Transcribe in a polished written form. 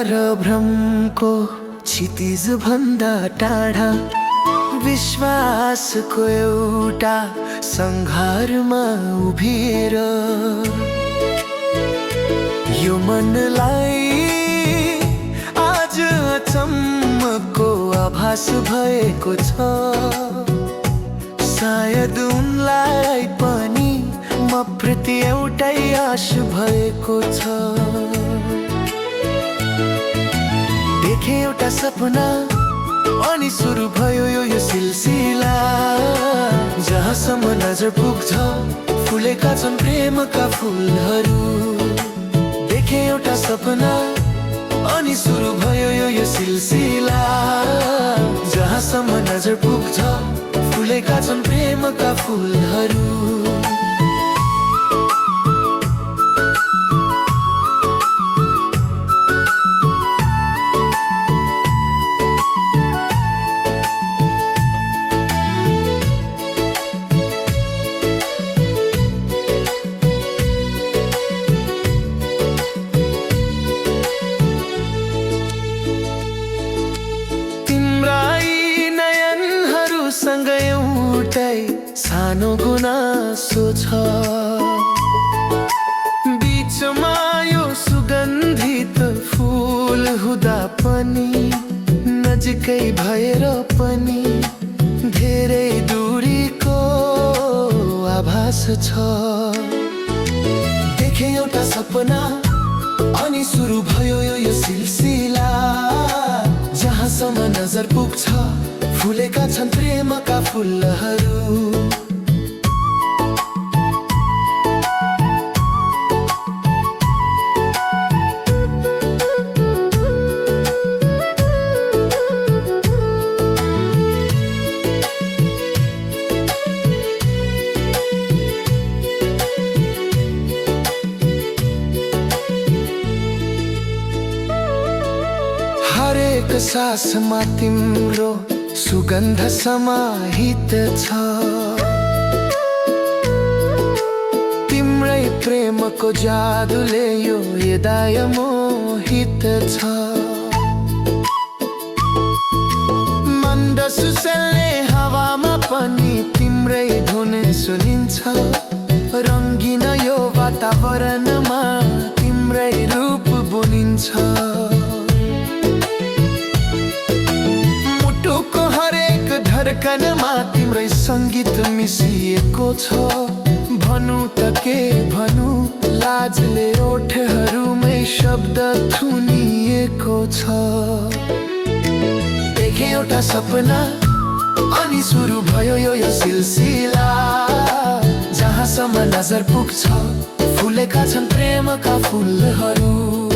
र भ्रमको क्षितिज भन्दा टाढा विश्वासको एउटा संघारमा उभिएर यो मनलाई आज अचम्मको आभास भएको छ। सायद उनलाई पनि म प्रति एउटै आश भएको छ। देखे एउटा सपना अनि सुरु भयो यो सिलसिला। जहाँसम्म नजर पुग्छ फुलेका छन् प्रेमका फुलहरू। देखे एउटा सपना अनि सुरु भयो यो सिलसिला। जहाँसम्म नजर पुग्छ फुलेका छन् प्रेमका फुलहरू। सँग एउटै सानो गुनासो छ। बीचमा यो सुगन्धित फूल हुँदा पनि नजिकै भएर पनि धेरै दूरीको आभास छ। देखे एउटा सपना अनि सुरु भयो यो सिलसिला। जहाँसम्म नजर पुग्छ फुलेका छन् प्रेमका फुलहरू। हरेक सासमा तिम्रो सुगन्ध समाहित छ। तिम्रै प्रेमको जादुले यो हृदय मोहित छ। मन्द सुसल्ने हावामा पनि तिम्रै धुन सुनिन्छ। रङ्गिन यो वातावरणमा तिम्रै रूप बुनिन्छ। धडकनमा तिम्रै सङ्गीत मिसिएको छ। भनु त के भनु लाजले ओठहरूमै शब्द थुनिएको छ। देखे एउटा सपना अनि सुरु भयो यो सिलसिला। जहाँसम्म नजर पुग्छ फुलेका छन् प्रेमका फुलहरू।